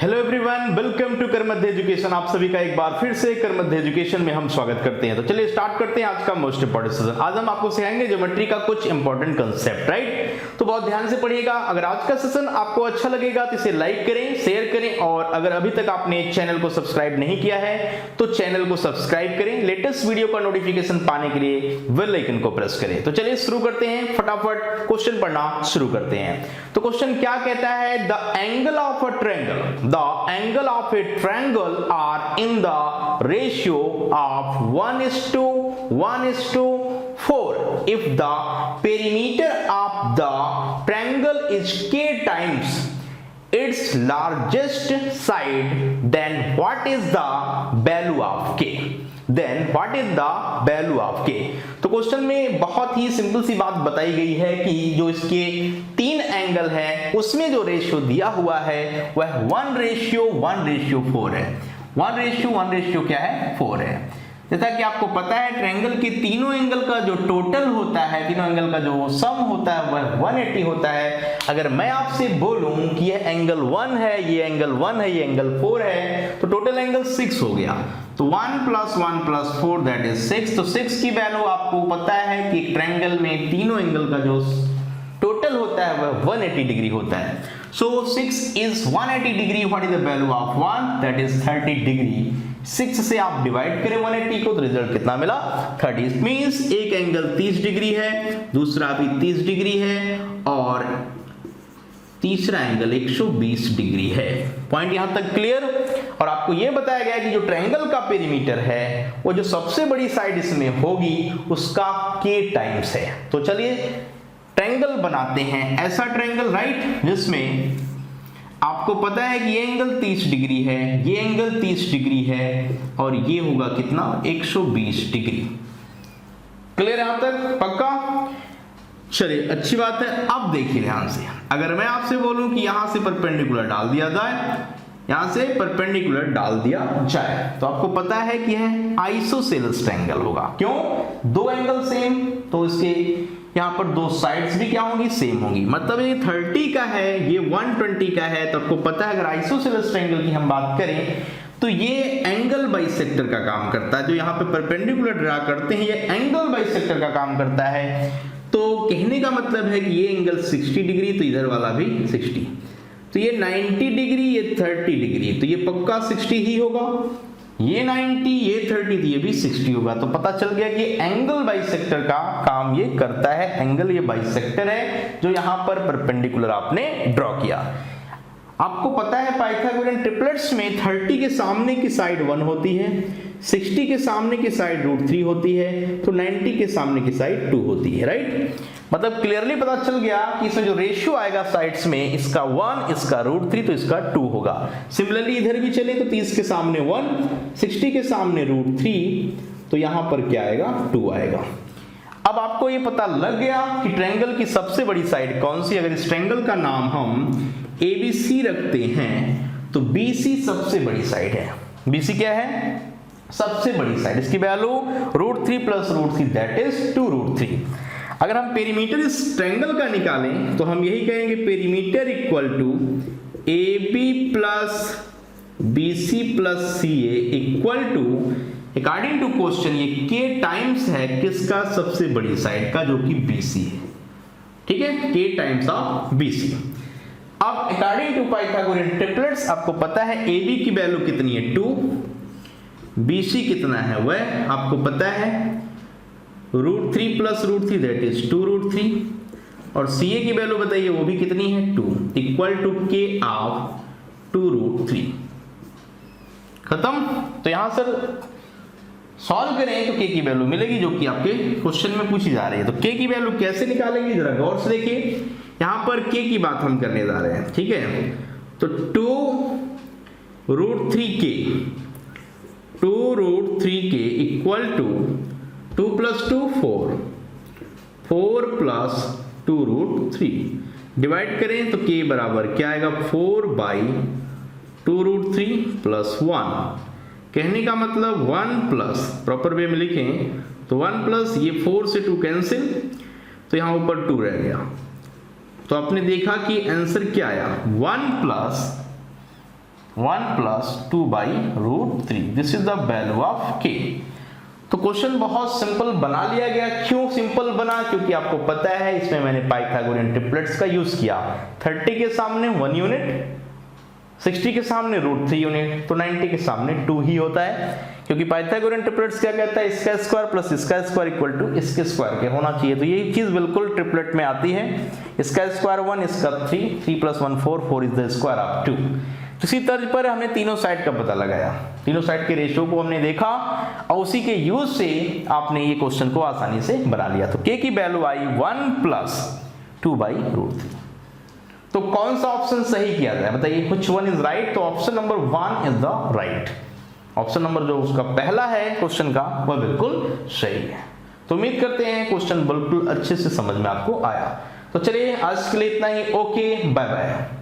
Hello everyone, welcome to Karmadhya education. आप सभी का एक बार फिर से करमध्य एजुकेशन में हम स्वागत करते हैं। तो चलिए स्टार्ट करते हैं आज का मोस्ट इंपोर्टेंट सेशन। आज हम आपको सिखाएंगे ज्योमेट्री का कुछ इंपॉर्टेंट कंसेप्ट, राइट। तो बहुत ध्यान से पढ़िएगा। अगर आज का सेशन आपको अच्छा लगेगा तो इसे लाइक करें, शेयर करें, और अगर अभी तक आपने चैनल को सब्सक्राइब नहीं किया है तो चैनल को सब्सक्राइब करें। लेटेस्ट वीडियो का नोटिफिकेशन पाने के लिए बेल आइकन को प्रेस करें। तो चलिए शुरू करते हैं, फटाफट क्वेश्चन पढ़ना शुरू करते हैं। तो क्वेश्चन क्या कहता है? The angle of a triangle, the angle of a triangle are in the ratio of 1:1:4 if the perimeter of the triangle is k times its largest side, then what is the value of k? तो question में बहुत ही simple सी बात बताई गई है कि जो इसके तीन एंगल है उसमें जो रेशियो दिया हुआ है वह 1:1:4 है। 1:1 क्या है? 4 है। जैसा कि आपको पता है ट्रायंगल के तीनों एंगल का जो टोटल होता है, तीनों एंगल का जो सम होता है वह 180 होता है। अगर मैं आपसे बोलूं कि यह एंगल 1 है, ये एंगल 1 है, ये एंगल 4 है, तो टोटल एंगल 6 हो गया। तो 1 + 1 + 4 दैट इज 6। तो 6 की वैल्यू आपको पता है कि ट्रायंगल में तीनों एंगल का जो टोटल होता है वह 180 डिग्री होता है। सो 6 is 180 degree. What is the value of 1? That is 30 degree. 6 से आप डिवाइड करें 180 को तो रिजल्ट कितना मिला? 30। मींस एक एंगल 30 डिग्री है, दूसरा भी 30 डिग्री है और तीसरा एंगल 120 डिग्री है। पॉइंट यहां तक क्लियर? और आपको यह बताया गया कि जो ट्रायंगल का पेरीमीटर है वो जो सबसे बड़ी साइड इसमें होगी उसका k टाइम्स है। तो चलिए ट्रायंगल बनाते हैं, ऐसा ट्रायंगल, राइट, जिसमें आपको पता है कि ये एंगल 30 डिग्री है, ये एंगल 30 डिग्री है और ये होगा कितना? 120 डिग्री। क्लियर यहां तक? पक्का? चलिए अच्छी बात है। अब देखिए ध्यान से, अगर मैं आपसे बोलूं कि यहां से परपेंडिकुलर डाल दिया जाए, यहां से परपेंडिकुलर डाल दिया जाए, तो आपको पता है कि यह आइसोसेलेस ट्रायंगल होगा। क्यों? दो एंगल सेम, तो इसके यहाँ पर दो साइड्स भी क्या होंगी? सेम होंगी। मतलब ये 30 का है, ये 120 का है। तो आपको पता है अगर आइसोसेलेस ट्रायंगल की हम बात करें तो ये एंगल बाइसेक्टर का काम करता है। जो यहाँ पे परपेंडिकुलर ड्रा करते हैं ये एंगल बाइसेक्टर का काम करता है। तो कहने का मतलब है कि ये एंगल 60 डिग्री तो इधर वाला भी 60, तो ये 90 डिग्री, ये 30 डिग्री, तो ये पक्का 60 ही होगा। ये 90, ये 30, तो ये भी 60 होगा। तो पता चल गया कि एंगल बाइसेक्टर का काम ये करता है। एंगल ये बाइसेक्टर है जो यहाँ पर परपेंडिकुलर आपने ड्रॉ किया। आपको पता है पाइथागोरियन ट्रिपलेट्स में 30 के सामने की साइड 1 होती है, 60 के सामने की साइड √3 होती है, तो 90 के सामने की साइड 2 होती है, राइट। मतलब क्लियरली पता चल गया कि इसमें जो रेशियो आएगा साइड्स में, इसका 1, इसका √3, तो इसका 2 होगा। सिमिलरली इधर भी चले तो 30 के सामने 1, 60 के सामने √3, तो यहां पर क्या आएगा? 2 आएगा। अब आपको ये पता लग गया कि ट्रायंगल की सबसे बड़ी साइड कौन सी। अगर इस ट्रायंगल का नाम हम ABC रखते हैं तो BC सबसे बड़ी साइड है। BC क्या है? सबसे बड़ी साइड। इसकी वैल्यू √3 + √3 दैट इज 2√3। अगर हम पेरीमीटर इस ट्रायंगल का निकालें तो हम यही कहेंगे perimeter equal to AB + BC + CA equal to, according to question, ये k टाइम्स है किसका? सबसे बड़ी साइड का, जो कि BC है। ठीक है, k टाइम्स ऑफ BC। अब अकॉर्डिंग टू पाइथागोरियन ट्रिपलेट्स आपको पता है AB की वैल्यू कितनी है? 2, BC कितना है? वह आपको पता है √3 + √3 दैट इज 2√3, और CA की वैल्यू बताइए वो भी कितनी है? 2, इक्वल टू k ऑफ 2√3। खत्म। तो यहां सर सॉल्व करें तो k की वैल्यू मिलेगी जो कि आपके क्वेश्चन में पूछी जा रही है। तो k की वैल्यू कैसे निकालेंगे जरा गौर से देखिए। यहां पर k की बात हम करने जा रहे हैं, ठीक है। तो 2√3k इक्वल टू 2 + 2 4, 4 + 2√3 डिवाइड करें तो k बराबर क्या आएगा? 4/2√3 + 1। कहने का मतलब 1 प्रॉपर वे में लिखें तो 1 ये 4 से 2 कैंसिल, तो यहां ऊपर 2 रह गया। तो आपने देखा कि आंसर क्या आया? 1 + 1 plus 2/√3। This is the value of k। तो क्वेश्चन बहुत सिंपल बना लिया गया। क्यों सिंपल बना? क्योंकि आपको पता है इसमें मैंने पाइथागोरियन ट्रिपलेट्स का यूज किया। 30 के सामने 1 यूनिट, 60 के सामने √3 यूनिट, तो 90 के सामने 2 ही होता है। क्योंकि पाइथागोरियन ट्रिपलेट्स क्या कहता है, इसका स्क्वायर प्लस इसका स्क्वायर इक्वल टू इसके स्क्वायर के होना चाहिए। तो ये चीज बिल्कुल ट्रिपलेट में आती है। इसका स्क्वायर 1, इसका 3, 3 + 1 4, 4 इज द स्क्वायर ऑफ 2। इसी तर्ज पर हमने तीनों साइड का पता लगाया, तीनों साइड के रेशियो को हमने देखा और उसी के यूज से आपने ये क्वेश्चन को आसानी से बना लिया। तो k की वैल्यू आई 1 प्लस 2/√3। तो कौन सा ऑप्शन सही किया जाए बताइए, व्हिच वन इज राइट? तो option number 1 is the right. Option number जो उसका पहला है क्वेश्चन का वह बिल्कुल सही है। तो उम्मीद करते हैं क्वेश्चन बिल्कुल अच्छे से समझ में आपको आया। तो चलिए आज के लिए इतना ही। Okay, bye bye.